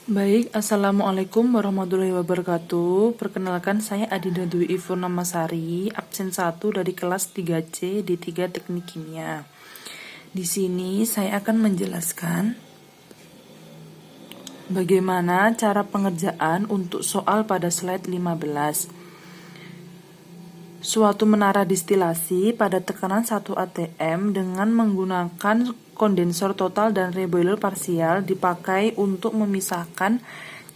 Baik, Assalamualaikum warahmatullahi wabarakatuh. Perkenalkan, saya Adinda Dwi Purnamasari, absen 1 dari kelas 3C di 3 Teknik Kimia. Di sini saya akan menjelaskan bagaimana cara pengerjaan untuk soal pada slide 15. Suatu menara distilasi pada tekanan 1 atm dengan menggunakan kondensor total dan reboiler parsial dipakai untuk memisahkan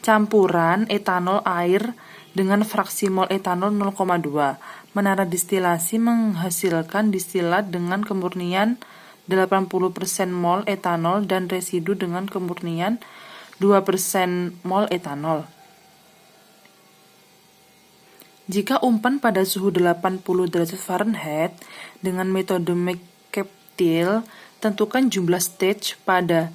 campuran etanol air dengan fraksi mol etanol 0,2. Menara distilasi menghasilkan distilat dengan kemurnian 80% mol etanol dan residu dengan kemurnian 2% mol etanol. Jika umpan pada suhu 80 derajat Fahrenheit dengan metode McCabe-Thiele, tentukan jumlah stage pada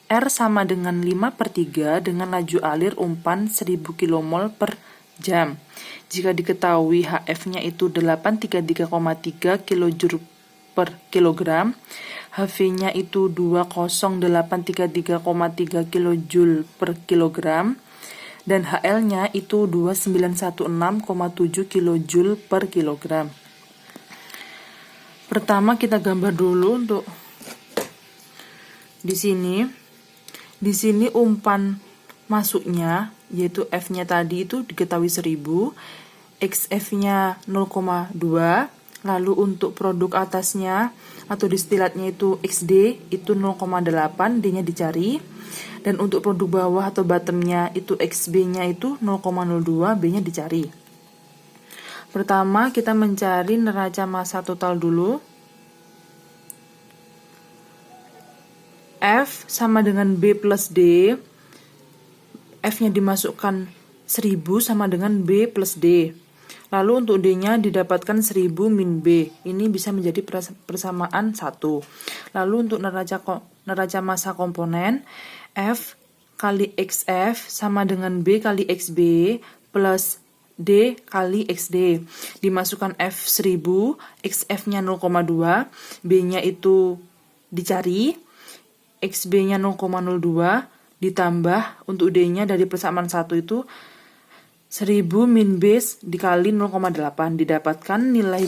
R sama dengan 5/3 dengan laju alir umpan 1000 kmol per jam. Jika diketahui HF-nya itu 833,3 kJ per kilogram, HV-nya itu 20833,3 kJ per kilogram, dan HL-nya itu 2916,7 kJ per kilogram. Pertama kita gambar dulu untuk di sini. Di sini umpan masuknya yaitu F-nya tadi itu diketahui 1000, XF-nya 0,2, lalu untuk produk atasnya atau distilatnya itu XD itu 0,8, D-nya dicari. Dan untuk produk bawah atau bottomnya itu XB-nya itu 0,02, B-nya dicari. Pertama kita mencari neraca massa total dulu. F sama dengan B plus D. F-nya dimasukkan 1000 sama dengan B plus D. Lalu untuk D-nya didapatkan 1000 min B. Ini bisa menjadi persamaan 1. Lalu untuk neraca massa komponen, F kali XF sama dengan B kali XB plus D kali XD. Dimasukkan F 1000, XF-nya 0,2, B-nya itu dicari, XB-nya 0,02, ditambah untuk D-nya dari persamaan 1 itu 1000 min B dikali 0,8, didapatkan nilai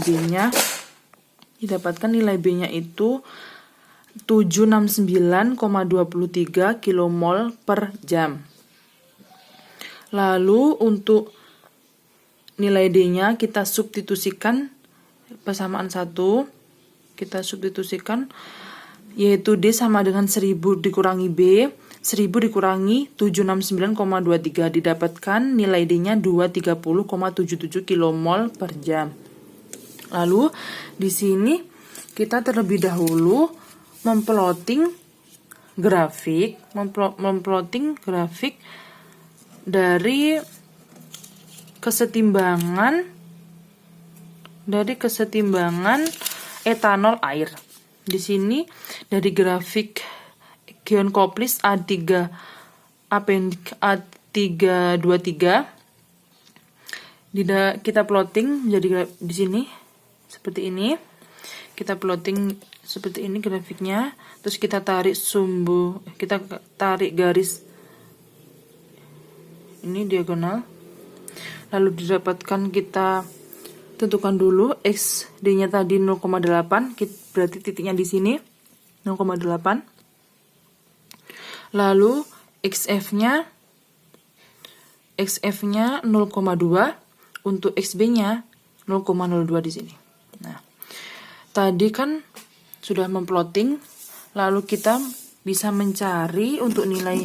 B-nya itu 769,23 kmol per jam. Lalu untuk nilai D-nya kita substitusikan persamaan 1, kita substitusikan yaitu D sama dengan 1000 dikurangi B, 1000 dikurangi 769,23, didapatkan nilai D-nya 230,77 kmol per jam. Lalu di sini kita terlebih dahulu memploting grafik dari kesetimbangan etanol air. Di sini dari grafik Gion Koplis A3 Appendix A323 kita plotting jadi di sini seperti ini. Kita plotting seperti ini grafiknya, terus kita tarik garis ini diagonal, lalu didapatkan kita tentukan dulu XD-nya tadi 0,8, berarti titiknya di sini 0,8, lalu XF-nya 0,2, untuk XB-nya 0,02 di sini. Nah, tadi kan sudah memploting, lalu kita bisa mencari untuk nilai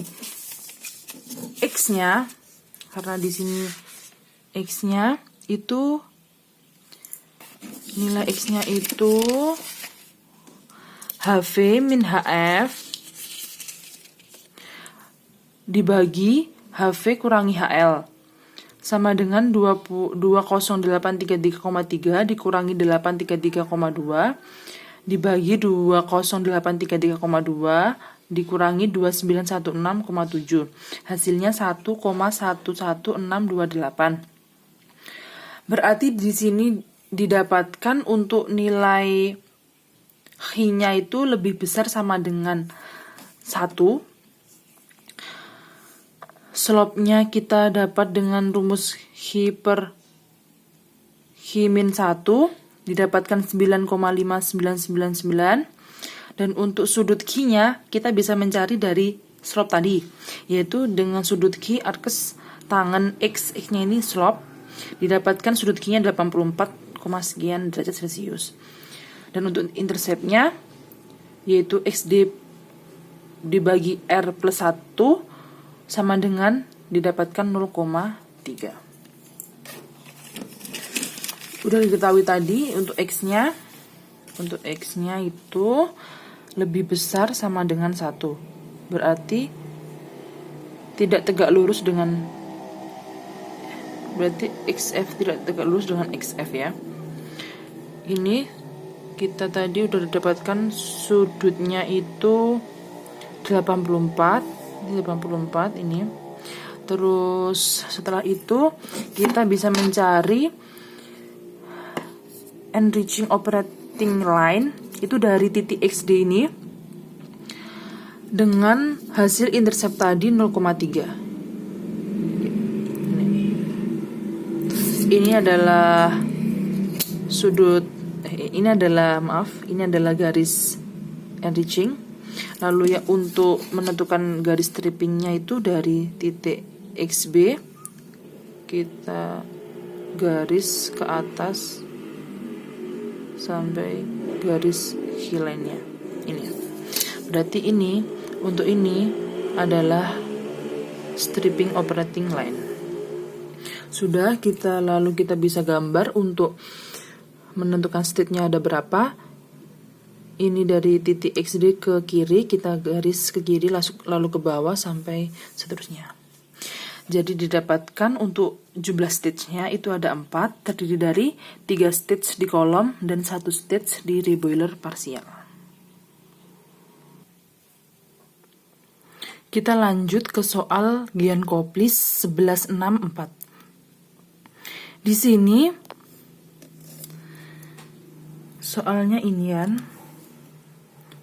X-nya, karena di sini X-nya itu nilai X-nya itu HV min HF dibagi HV kurangi HL sama dengan 20833,3 dikurangi 833,2 dibagi 20833,2 dikurangi 2916,7. Hasilnya 1,11628. Berarti di sini didapatkan untuk nilai H-nya itu lebih besar sama dengan 1. Slope-nya kita dapat dengan rumus Hi per Hi min 1 didapatkan 9,5999. Dan untuk sudut Q-nya kita bisa mencari dari slope tadi, yaitu dengan sudut Q arkes tangan X-nya ini slope, didapatkan sudut Q-nya 84, sekian derajat Celcius. Dan untuk intercept-nya yaitu XD dibagi R plus 1 sama dengan didapatkan 0,3. Udah diketahui tadi untuk X-nya. Untuk X-nya itu lebih besar sama dengan 1. Berarti tidak tegak lurus dengan XF tidak tegak lurus dengan XF ya. Ini kita tadi udah dapatkan sudutnya itu 84 ini. Terus setelah itu kita bisa mencari enriching operating line itu dari titik XD ini dengan hasil intercept tadi 0,3. Ini adalah sudut ini adalah garis enriching. Lalu ya untuk menentukan garis strippingnya itu dari titik XB kita garis ke atas sampai garis highline-nya ini. Berarti untuk ini adalah stripping operating line. Sudah lalu kita bisa gambar untuk menentukan state-nya ada berapa. Ini dari titik XD ke kiri, kita garis ke kiri lalu ke bawah sampai seterusnya. Jadi didapatkan untuk jumlah stage-nya itu ada 4, terdiri dari 3 stage di kolom dan 1 stage di reboiler parsial. Kita lanjut ke soal Giancoplis 1164. Di sini soalnya inian.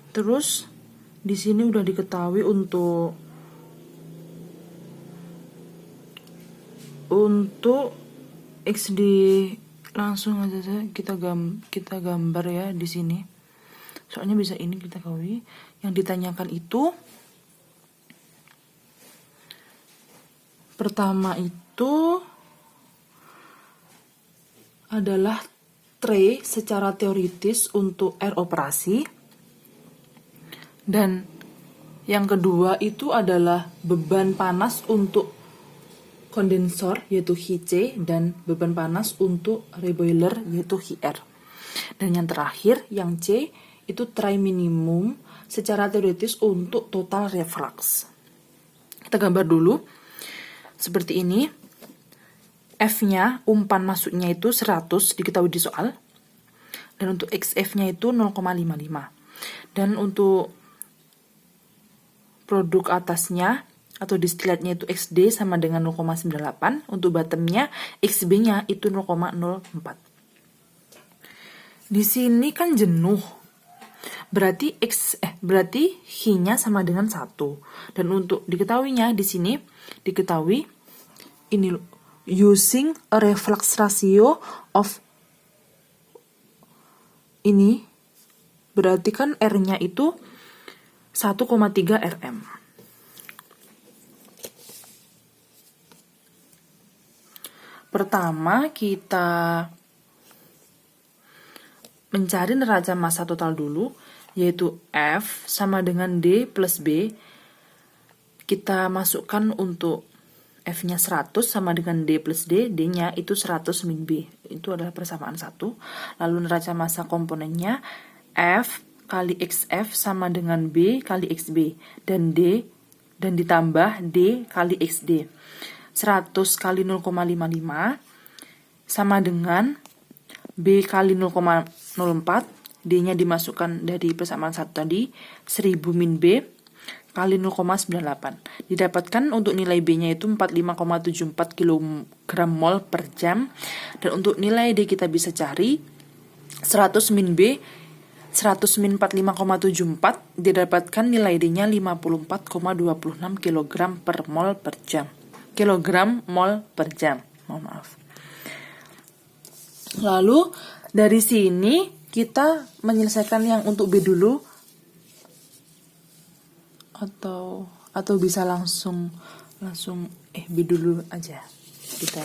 Terus di sini udah diketahui untuk XD langsung aja kita gambar ya di sini. Soalnya bisa ini kita ketahui. Yang ditanyakan itu pertama itu adalah tray secara teoritis untuk air operasi. Dan yang kedua itu adalah beban panas untuk kondensor yaitu HC dan beban panas untuk reboiler yaitu HR. Dan yang terakhir yang C itu tray minimum secara teoritis untuk total reflux. Kita gambar dulu seperti ini. F-nya umpan masuknya itu 100 diketahui di soal. Dan untuk XF-nya itu 0,55. Dan untuk produk atasnya atau distilatnya itu XD sama dengan 0,98. Untuk bottomnya XB-nya itu 0,04. Di sini kan jenuh. Berarti H-nya sama dengan 1. Dan untuk diketahuinya di sini diketahui ini using a reflux ratio of ini berarti kan R-nya itu 1,3 rm. Pertama kita mencari neraca massa total dulu, yaitu F sama dengan D plus B. Kita masukkan untuk F-nya 100 sama dengan D plus D, D-nya itu 100 min B. Itu adalah persamaan 1. Lalu neraca massa komponennya F kali XF sama dengan B kali XB. Dan ditambah D kali XD. 100 kali 0,55 sama dengan B kali 0,04. D-nya dimasukkan dari persamaan 1 tadi, 1000 min B kali 0,98. Didapatkan untuk nilai B-nya itu 45,74 kg mol per jam. Dan untuk nilai D kita bisa cari 100 min B 100 min 45,74 didapatkan nilai D-nya 54,26 kg per mol per jam. kilogram mol per jam. Mohon maaf. Lalu dari sini kita menyelesaikan yang untuk B dulu, atau bisa langsung B dulu aja. Kita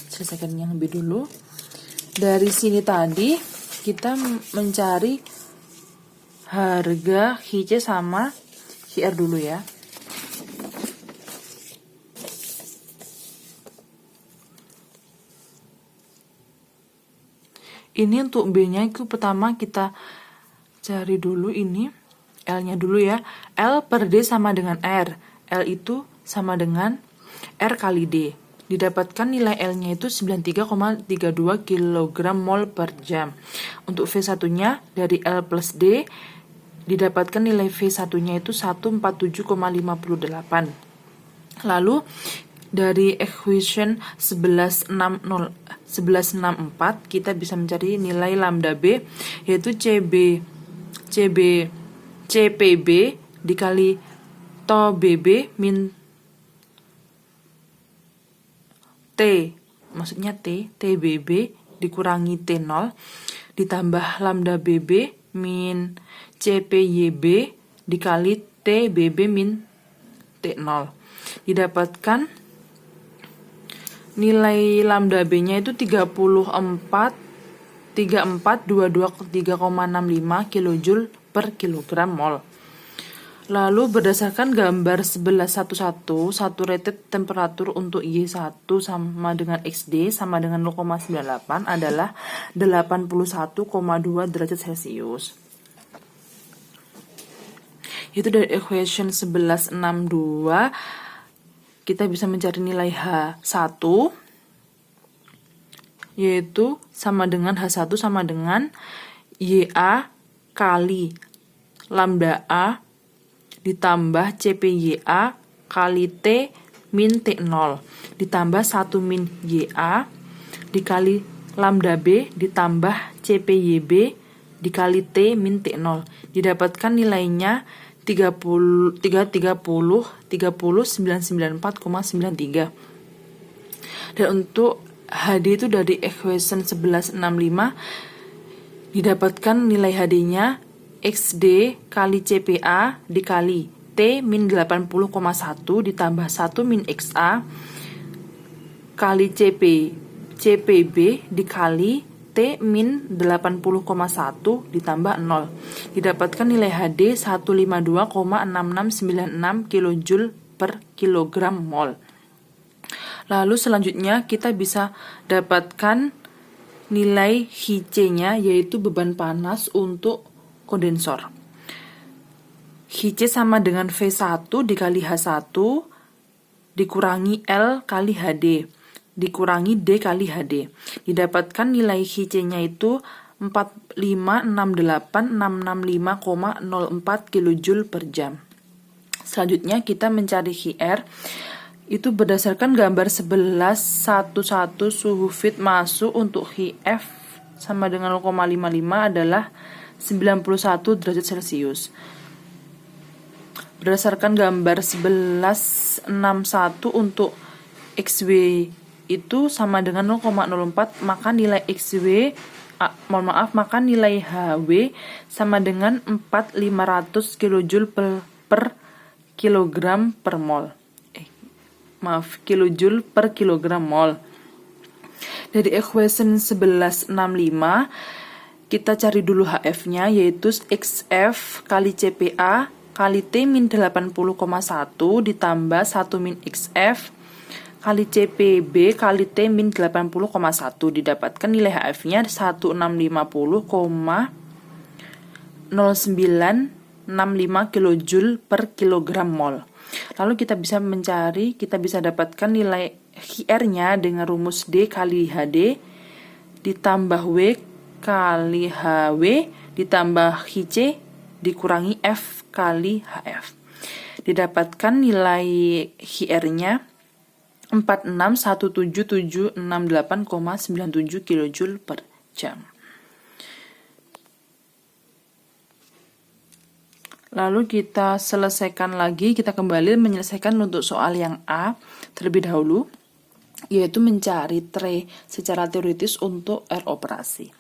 selesaikan yang B dulu. Dari sini tadi kita mencari harga HC sama HR dulu ya. Ini untuk B-nya itu pertama kita cari dulu ini L-nya dulu ya. L per D sama dengan R. L itu sama dengan R kali D. Didapatkan nilai L-nya itu 93,32 kg mol per jam. Untuk V1-nya dari L plus D didapatkan nilai V1-nya itu 147,58. Lalu dari equation 1164 kita bisa mencari nilai lambda B, yaitu CPB dikali to BB min T, maksudnya TBB dikurangi T0 ditambah lambda BB min CPYB dikali TBB min T0. Didapatkan nilai lambda B-nya itu 3422,3,65 kJ per kilogram mol. Lalu berdasarkan gambar 1111, satu rated temperatur untuk Y1 sama dengan XD sama dengan 0,98 adalah 81,2 derajat Celcius. Itu dari equation 1162 kita bisa mencari nilai H1 yaitu sama dengan H1 sama dengan YA kali lambda A ditambah CPYA kali T min T0 ditambah 1 min YA dikali lambda B ditambah CPYB dikali T min T0. Didapatkan nilainya 994,93. Dan untuk HD itu dari equation 1165 didapatkan nilai HD-nya XD kali CPA dikali T min 80,1 ditambah 1 min XA kali CPB dikali T min 80,1 ditambah 0. Didapatkan nilai HD 152,6696 kJ per kilogram mol. Lalu selanjutnya kita bisa dapatkan nilai HC-nya yaitu beban panas untuk kondensor. HC sama dengan V1 dikali H1 dikurangi L kali HD dikurangi D kali HD. Didapatkan nilai HC-nya itu 4568665,04 kJ per jam. Selanjutnya kita mencari HR. Itu berdasarkan gambar 1111 suhu feed masuk untuk HF sama dengan 0,55 adalah 91 derajat Celcius. Berdasarkan gambar 1161 untuk XW itu sama dengan 0,04, maka nilai XW maka nilai HW sama dengan 4500 kJ per kilogram per mol. Kilojoule per kilogram mol. Dari equation 1165 kita cari dulu HF-nya yaitu XF kali CPA kali T min 80,1 ditambah 1 min XF kali CPB kali T min 80,1 didapatkan nilai HF-nya 1650,0965 kJ per kilogram mol. Lalu kita bisa dapatkan nilai HR-nya dengan rumus D kali HD ditambah W kali HW ditambah HC dikurangi F kali HF. Didapatkan nilai HR-nya 4617768,97 kJ per jam. Lalu kita selesaikan lagi, kita kembali menyelesaikan untuk soal yang A terlebih dahulu, yaitu mencari tray secara teoritis untuk R operasi.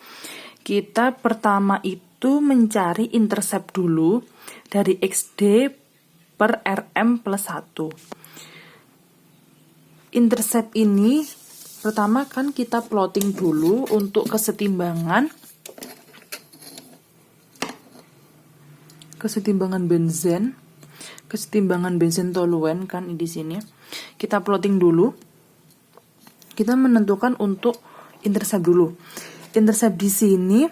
Kita pertama itu mencari intercept dulu dari XD per RM plus 1. Intercept ini pertama kan kita plotting dulu untuk kesetimbangan benzen toluen kan di sini. Kita plotting dulu. Kita menentukan untuk intercept dulu. Intercept di sini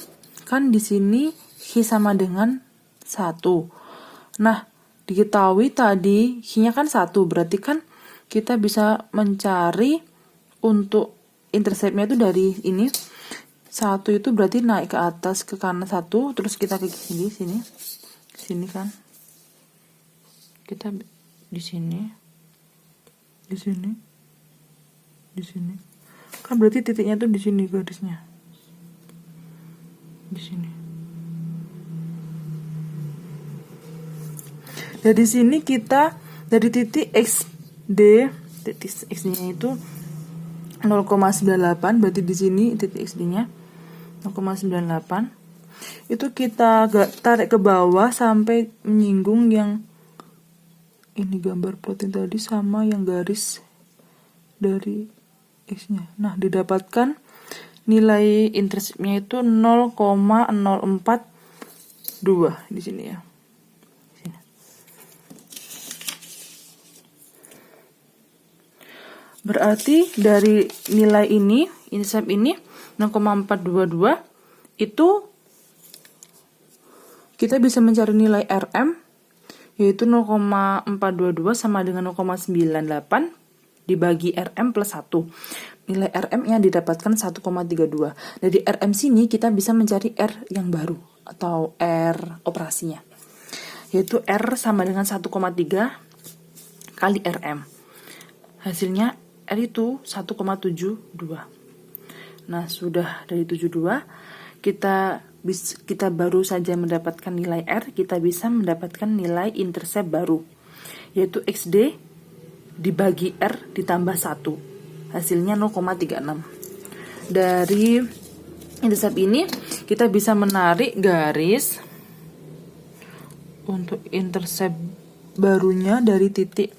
kan di sini H sama dengan 1. Nah, diketahui tadi H-nya kan 1, berarti kan kita bisa mencari untuk interceptnya itu dari ini. 1 itu berarti naik ke atas ke kanan 1, terus kita ke sini kan. Kita di sini. Kan berarti titiknya tuh di sini garisnya. Di sini. Dari sini kita dari titik XD, titik XD-nya itu 0,98, berarti di sini titik XD-nya 0,98. Itu kita tarik ke bawah sampai menyinggung yang ini gambar plotting tadi sama yang garis dari X-nya. Nah, didapatkan nilai interceptnya itu 0,042 di sini ya. Berarti dari nilai ini, intercept ini 0,422 itu kita bisa mencari nilai RM yaitu 0,422 sama dengan 0,98 dibagi RM plus 1. Nilai RM yang didapatkan 1,32. Dari RM sini kita bisa mencari R yang baru atau R operasinya. Yaitu R sama dengan 1,3 kali RM. Hasilnya R itu 1,72. Nah, sudah dari 72 kita baru saja mendapatkan nilai R, kita bisa mendapatkan nilai intercept baru, yaitu XD dibagi R ditambah 1. Hasilnya 0,36. Dari intercept ini kita bisa menarik garis untuk intercept barunya dari titik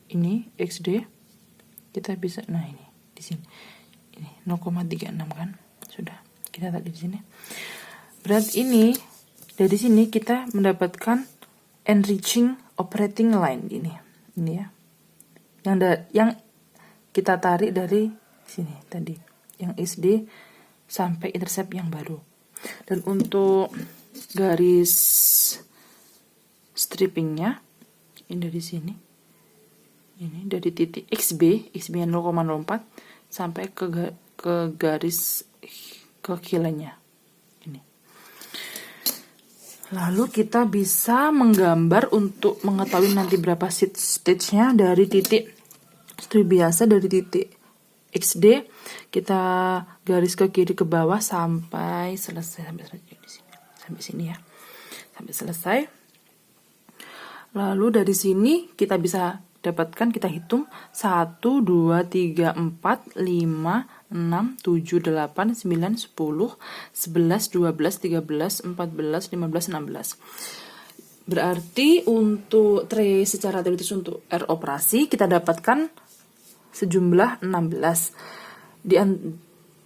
ini XD. Kita bisa, nah ini di sini. Ini 0,36 kan? Sudah. Kita tarik di sini. Berarti ini dari sini kita mendapatkan enriching operating line ini ya. Yang kita tarik dari sini tadi, yang SD sampai intercept yang baru. Dan untuk garis strippingnya ini dari sini. Ini dari titik XB-nya 0,04 sampai ke garis kekilanya. Ini. Lalu kita bisa menggambar untuk mengetahui nanti berapa stage-nya dari titik seperti biasa, dari titik XD kita garis ke kiri ke bawah sampai selesai, sampai sini ya. Sampai selesai. Lalu dari sini kita bisa dapatkan, kita hitung 1, 2, 3, 4, 5, 6, 7, 8, 9, 10, 11, 12, 13, 14, 15, 16. Berarti untuk tray secara teoritis untuk R operasi kita dapatkan sejumlah 16.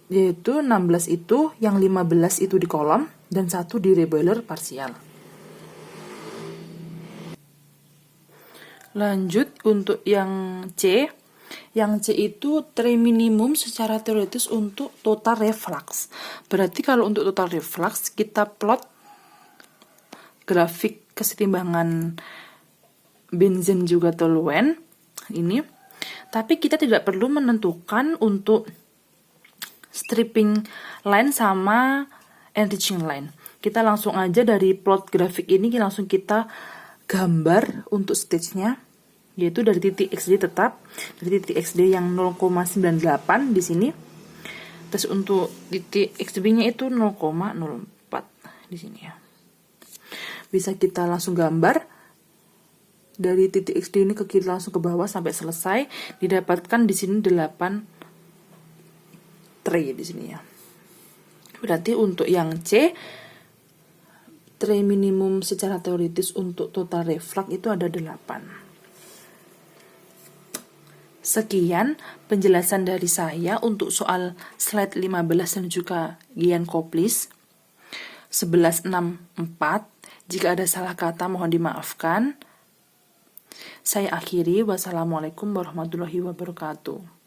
Yaitu 16 itu yang 15 itu di kolom dan 1 di reboiler parsial. Lanjut untuk yang C. Yang C itu tray minimum secara teoritis untuk total reflux. Berarti kalau untuk total reflux kita plot grafik kesetimbangan benzen juga toluen ini. Tapi kita tidak perlu menentukan untuk stripping line sama enriching line. Kita langsung aja dari plot grafik ini langsung kita gambar untuk stage-nya, yaitu dari titik XD tetap, dari titik XD yang 0,98 di sini. Terus untuk titik XB-nya itu 0,04 di di sini ya. Bisa kita langsung gambar dari titik XD ini ke kiri langsung ke bawah sampai selesai. Didapatkan di sini 8 tray di sini ya. Berarti untuk yang C, tray minimum secara teoritis untuk total reflux itu ada 8. Sekian penjelasan dari saya untuk soal slide 15 dan juga Gian Koplis 1164. Jika ada salah kata mohon dimaafkan. Saya akhiri. Wassalamualaikum warahmatullahi wabarakatuh.